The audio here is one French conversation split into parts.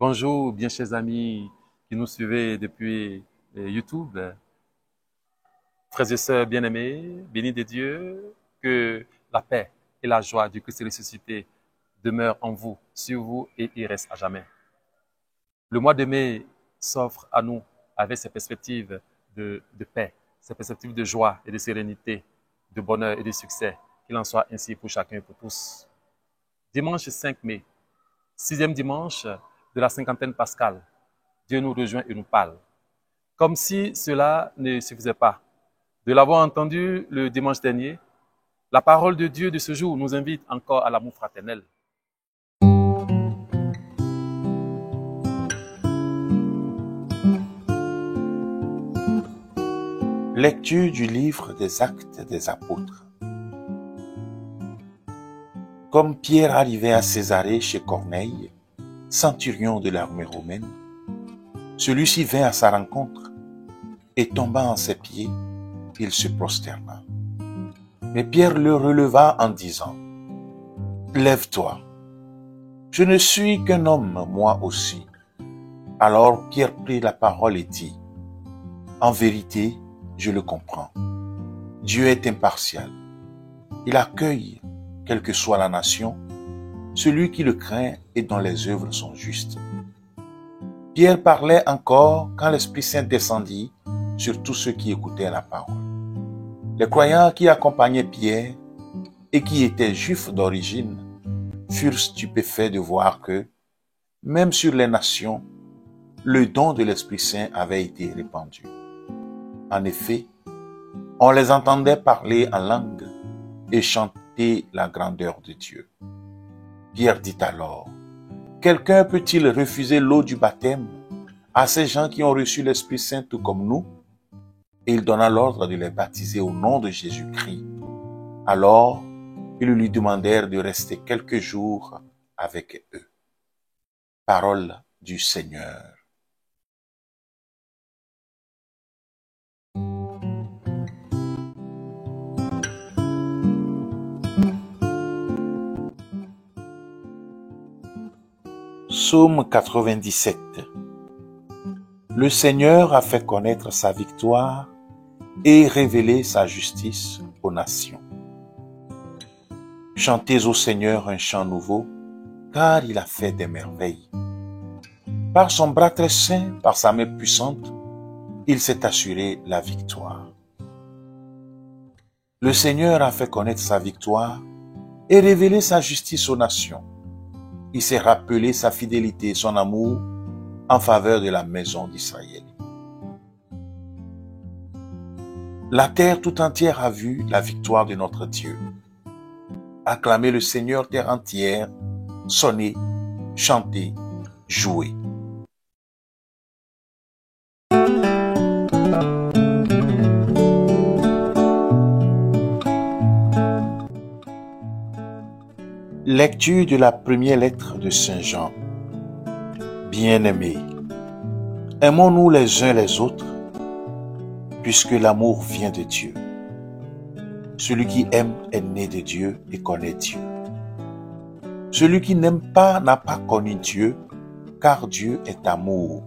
Bonjour, bien chers amis qui nous suivez depuis YouTube. Frères et sœurs bien-aimés, bénis de Dieu, que la paix et la joie du Christ ressuscité demeurent en vous, sur vous et y restent à jamais. Le mois de mai s'offre à nous avec ses perspectives de paix, ses perspectives de joie et de sérénité, de bonheur et de succès. Qu'il en soit ainsi pour chacun et pour tous. Dimanche 5 mai, sixième dimanche de la cinquantaine pascale, Dieu nous rejoint et nous parle. Comme si cela ne suffisait pas. De l'avoir entendu le dimanche dernier, la parole de Dieu de ce jour nous invite encore à l'amour fraternel. Lecture du livre des Actes des Apôtres. Comme Pierre arrivait à Césarée chez Corneille, centurion de l'armée romaine, celui-ci vint à sa rencontre et tombant à ses pieds, il se prosterna. Mais Pierre le releva en disant : « Lève-toi, je ne suis qu'un homme, moi aussi. » Alors Pierre prit la parole et dit : « En vérité, je le comprends. Dieu est impartial. Il accueille, quelle que soit la nation, celui qui le craint et dont les œuvres sont justes. » Pierre parlait encore quand l'Esprit Saint descendit sur tous ceux qui écoutaient la parole. Les croyants qui accompagnaient Pierre et qui étaient juifs d'origine furent stupéfaits de voir que, même sur les nations, le don de l'Esprit Saint avait été répandu. En effet, on les entendait parler en langue et chanter la grandeur de Dieu. Pierre dit alors : « Quelqu'un peut-il refuser l'eau du baptême à ces gens qui ont reçu l'Esprit Saint tout comme nous ? » Et il donna l'ordre de les baptiser au nom de Jésus-Christ. Alors, ils lui demandèrent de rester quelques jours avec eux. Parole du Seigneur. Psaume 97. Le Seigneur a fait connaître sa victoire et révélé sa justice aux nations. Chantez au Seigneur un chant nouveau, car il a fait des merveilles. Par son bras très saint, par sa main puissante, il s'est assuré la victoire. Le Seigneur a fait connaître sa victoire et révélé sa justice aux nations. Il s'est rappelé sa fidélité et son amour en faveur de la maison d'Israël. La terre tout entière a vu la victoire de notre Dieu. Acclamez le Seigneur, terre entière, sonnez, chantez, jouez. Lecture de la première lettre de Saint Jean. Bien-aimés, aimons-nous les uns les autres, puisque l'amour vient de Dieu. Celui qui aime est né de Dieu et connaît Dieu. Celui qui n'aime pas n'a pas connu Dieu, car Dieu est amour.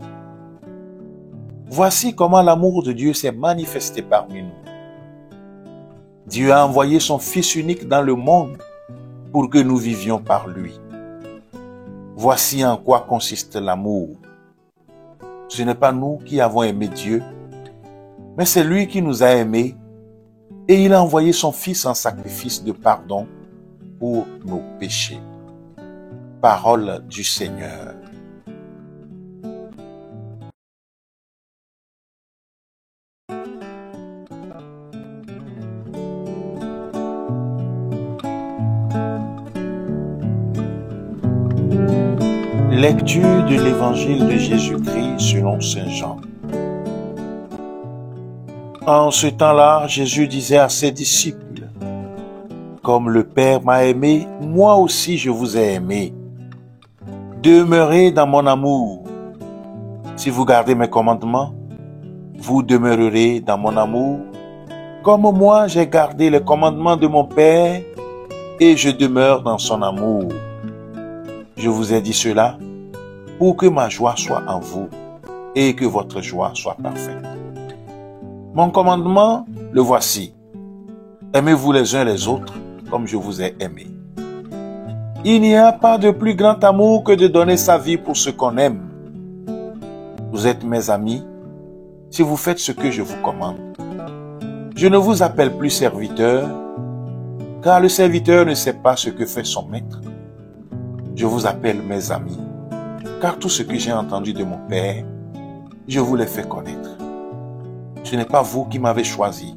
Voici comment l'amour de Dieu s'est manifesté parmi nous. Dieu a envoyé son Fils unique dans le monde pour que nous vivions par lui. Voici en quoi consiste l'amour. Ce n'est pas nous qui avons aimé Dieu, mais c'est lui qui nous a aimés et il a envoyé son Fils en sacrifice de pardon pour nos péchés. Parole du Seigneur. Lecture de l'Évangile de Jésus-Christ selon Saint Jean. En ce temps-là, Jésus disait à ses disciples : « Comme le Père m'a aimé, moi aussi je vous ai aimé. Demeurez dans mon amour. Si vous gardez mes commandements, vous demeurerez dans mon amour, comme moi j'ai gardé les commandements de mon Père et je demeure dans son amour. Je vous ai dit cela pour que ma joie soit en vous et que votre joie soit parfaite. Mon commandement, le voici. Aimez-vous les uns les autres comme je vous ai aimé. Il n'y a pas de plus grand amour que de donner sa vie pour ce qu'on aime. Vous êtes mes amis si vous faites ce que je vous commande. Je ne vous appelle plus serviteur, car le serviteur ne sait pas ce que fait son maître. Je vous appelle mes amis, car tout ce que j'ai entendu de mon Père, je vous l'ai fait connaître. Ce n'est pas vous qui m'avez choisi.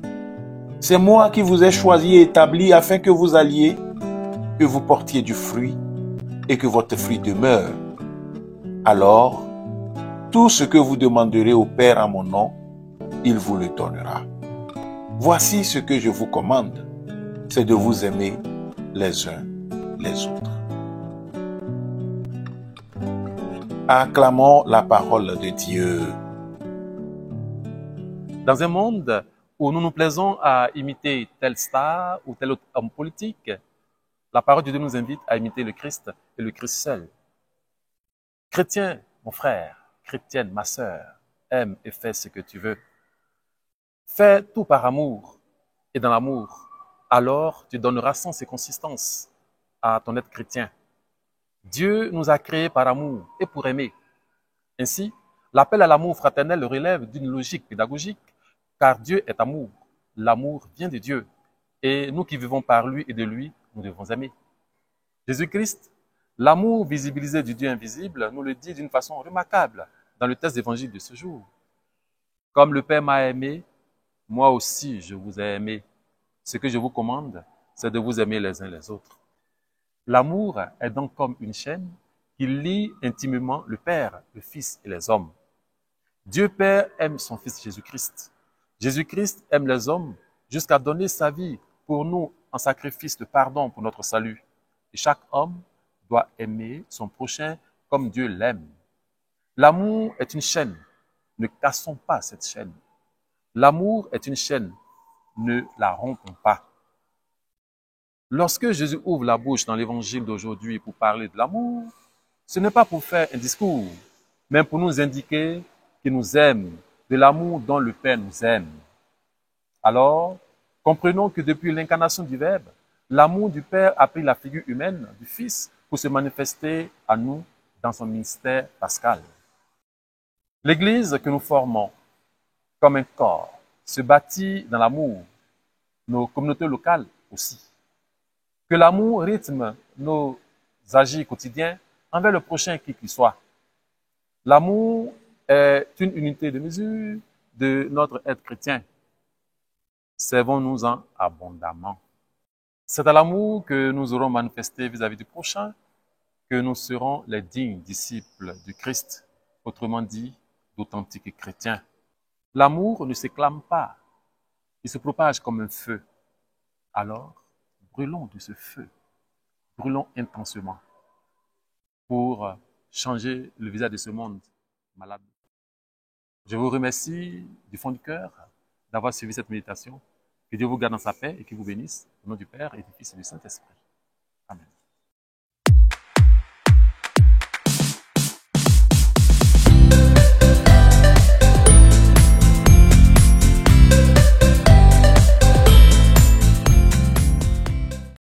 C'est moi qui vous ai choisi et établi afin que vous alliez, que vous portiez du fruit et que votre fruit demeure. Alors, tout ce que vous demanderez au Père en mon nom, il vous le donnera. Voici ce que je vous commande, c'est de vous aimer les uns les autres. Acclamons la parole de Dieu. Dans un monde où nous nous plaisons à imiter telle star ou tel autre homme politique, la parole de Dieu nous invite à imiter le Christ et le Christ seul. Chrétien, mon frère, chrétienne, ma sœur, aime et fais ce que tu veux. Fais tout par amour et dans l'amour. Alors tu donneras sens et consistance à ton être chrétien. Dieu nous a créés par amour et pour aimer. Ainsi, l'appel à l'amour fraternel relève d'une logique pédagogique, car Dieu est amour. L'amour vient de Dieu. Et nous qui vivons par lui et de lui, nous devons aimer. Jésus-Christ, l'amour visibilisé du Dieu invisible, nous le dit d'une façon remarquable dans le texte d'évangile de ce jour. Comme le Père m'a aimé, moi aussi je vous ai aimé. Ce que je vous commande, c'est de vous aimer les uns les autres. L'amour est donc comme une chaîne qui lie intimement le Père, le Fils et les hommes. Dieu Père aime son Fils Jésus-Christ. Jésus-Christ aime les hommes jusqu'à donner sa vie pour nous en sacrifice de pardon pour notre salut. Et chaque homme doit aimer son prochain comme Dieu l'aime. L'amour est une chaîne. Ne cassons pas cette chaîne. L'amour est une chaîne. Ne la rompons pas. Lorsque Jésus ouvre la bouche dans l'évangile d'aujourd'hui pour parler de l'amour, ce n'est pas pour faire un discours, mais pour nous indiquer qu'il nous aime, de l'amour dont le Père nous aime. Alors, comprenons que depuis l'incarnation du Verbe, l'amour du Père a pris la figure humaine du Fils pour se manifester à nous dans son ministère pascal. L'Église que nous formons comme un corps se bâtit dans l'amour, nos communautés locales aussi. Que l'amour rythme nos agis quotidiens envers le prochain qui qu'il soit. L'amour est une unité de mesure de notre être chrétien. Servons-nous-en abondamment. C'est à l'amour que nous aurons manifesté vis-à-vis du prochain que nous serons les dignes disciples du Christ, autrement dit, d'authentiques chrétiens. L'amour ne s'éclame pas, il se propage comme un feu. Alors, brûlons de ce feu, brûlons intensément pour changer le visage de ce monde malade. Je vous remercie du fond du cœur d'avoir suivi cette méditation. Que Dieu vous garde dans sa paix et qu'il vous bénisse. Au nom du Père et du Fils et du Saint-Esprit. Amen.